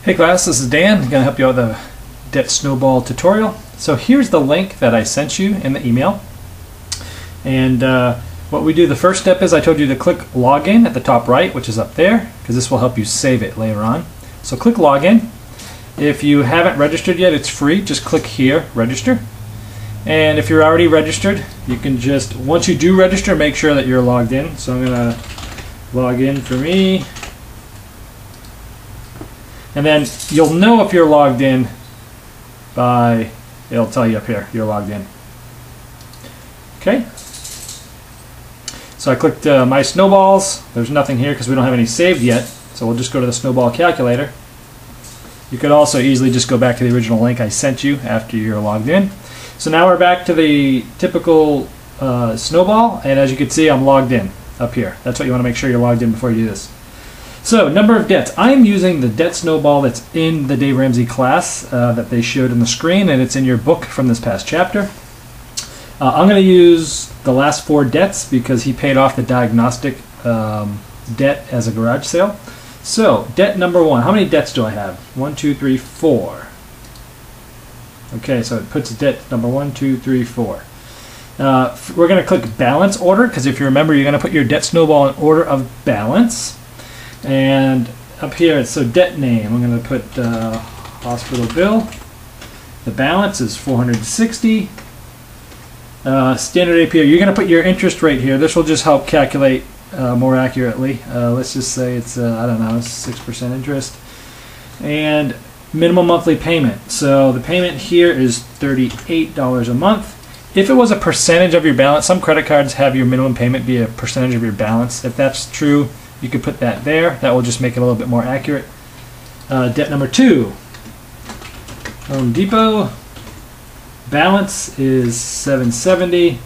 Hey class, this is Dan. I'm going to help you out with the debt snowball tutorial. So here's the link that I sent you in the email. And what we do, the first step is I told you to click login at the top right, which is up there, because this will help you save it later on. So click login. If you haven't registered yet, it's free. Just click here, register. And if you're already registered, you can just, once you do register, make sure that you're logged in. So I'm going to log in for me. And then you'll know if you're logged in by, it'll tell you up here, you're logged in. Okay. So I clicked My Snowballs. There's nothing here because we don't have any saved yet. So we'll just go to the Snowball calculator. You could also easily just go back to the original link I sent you after you're logged in. So now we're back to the typical Snowball, and as you can see, I'm logged in up here. That's what you want to make sure you're logged in before you do this. So, number of debts. I'm using the debt snowball that's in the Dave Ramsey class that they showed on the screen, and it's in your book from this past chapter. I'm going to use the last 4 debts because he paid off the diagnostic debt as a garage sale. So, debt number 1. How many debts do I have? 1, 2, 3, 4. Okay, so it puts debt number 1, 2, 3, 4. We're going to click balance order because if you remember, you're going to put your debt snowball in order of balance. And up here, so debt name, I'm going to put hospital bill. The balance is $460. Standard APR, you're going to put your interest rate here. This will just help calculate more accurately. Let's just say it's, I don't know, 6% interest. And minimum monthly payment. So the payment here is $38 a month. If it was a percentage of your balance, some credit cards have your minimum payment be a percentage of your balance. If that's true, you could put that there. That will just make it a little bit more accurate. Debt number 2. Home Depot. Balance is $770.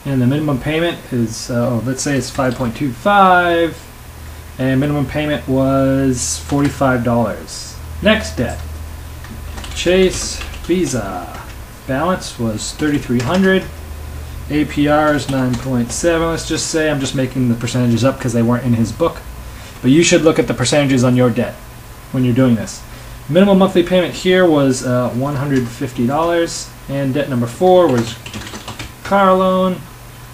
And the minimum payment is, let's say it's $5.25. And minimum payment was $45. Next debt. Chase Visa. Balance was $3,300. APR is 9.7. Let's just say, I'm just making the percentages up because they weren't in his book. But you should look at the percentages on your debt when you're doing this. Minimum monthly payment here was $150. And debt number 4 was car loan.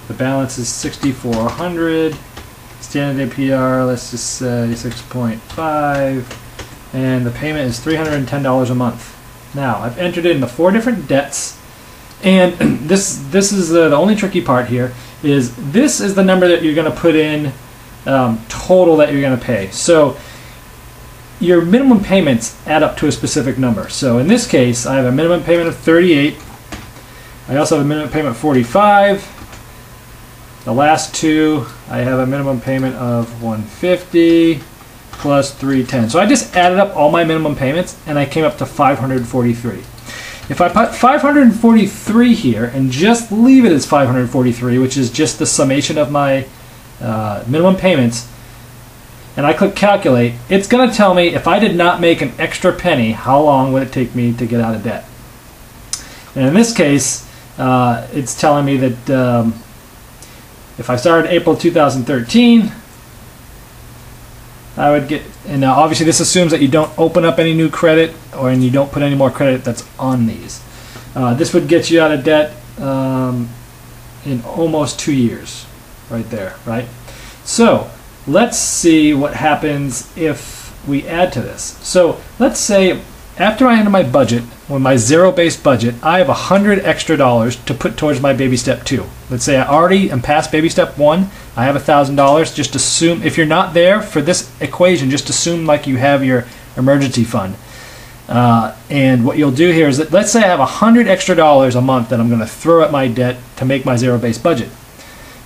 The balance is $6,400. Standard APR, let's just say 6.5. And the payment is $310 a month. Now, I've entered in the 4 different debts. And this is the only tricky part here, is this is the number that you're going to put in total that you're going to pay. So your minimum payments add up to a specific number. So in this case, I have a minimum payment of $38. I also have a minimum payment of $45. The last 2, I have a minimum payment of $150 plus $310. So I just added up all my minimum payments, and I came up to $543. If I put 543 here and just leave it as 543, which is just the summation of my minimum payments, and I click calculate, it's going to tell me if I did not make an extra penny, how long would it take me to get out of debt? And in this case, it's telling me that if I started April 2013, I would get, and now obviously this assumes that you don't open up any new credit and you don't put any more credit that's on these. This would get you out of debt in almost 2 years, right there, right? So let's see what happens if we add to this. So let's say after I enter my budget, with my zero-based budget, I have $100 extra to put towards my baby step 2. Let's say I already am past baby step 1. I have $1,000. Just assume, if you're not there for this equation, just assume like you have your emergency fund. And what you'll do here is that, let's say I have $100 extra a month that I'm going to throw at my debt to make my zero-based budget.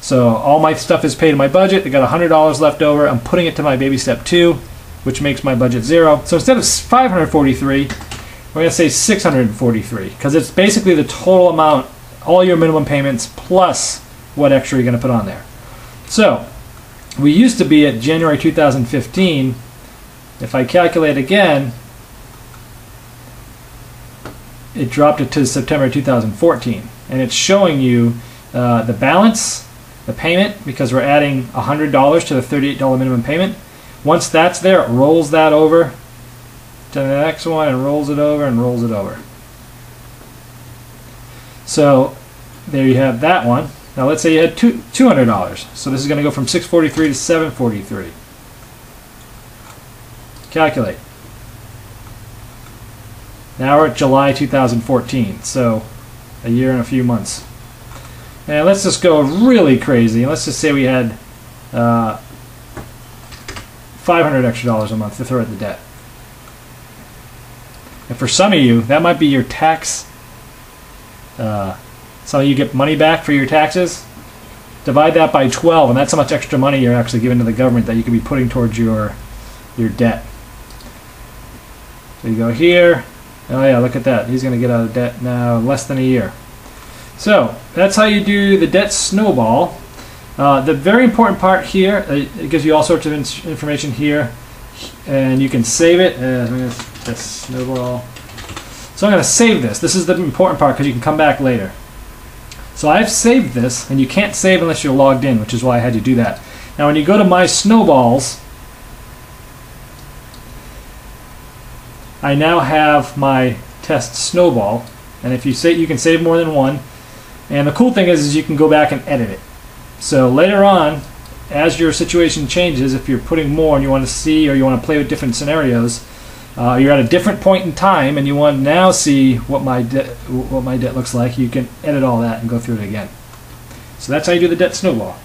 So all my stuff is paid in my budget. I got $100 left over. I'm putting it to my baby step 2, which makes my budget 0. So instead of 543, we're going to say 643 because it's basically the total amount, all your minimum payments plus what extra you're going to put on there. So we used to be at January 2015. If I calculate again, it dropped it to September 2014. And it's showing you the balance, the payment, because we're adding $100 to the $38 minimum payment. Once that's there, it rolls that over to the next one and rolls it over and rolls it over. So there you have that one. Now let's say you had $200. So this is going to go from $643 to $743. Calculate. Now we're at July 2014, so a year and a few months. And let's just go really crazy. Let's just say we had $500 extra a month to throw at the debt. And for some of you, that might be your tax. Some of you get money back for your taxes. Divide that by 12, and that's how much extra money you're actually giving to the government that you could be putting towards your debt. So you go here. Oh yeah, look at that. He's going to get out of debt now in less than a year. So that's how you do the debt snowball. The very important part here, it gives you all sorts of information here, and you can save it as snowball. So I'm going to save this. This is the important part because you can come back later. So I've saved this, and you can't save unless you're logged in, which is why I had you do that. Now when you go to my snowballs, I now have my test snowball, and if you say, you can save more than one. And the cool thing is you can go back and edit it. So later on, as your situation changes, if you're putting more and you want to see or you want to play with different scenarios, you're at a different point in time and you want to now see what my debt looks like, you can edit all that and go through it again. So that's how you do the debt snowball.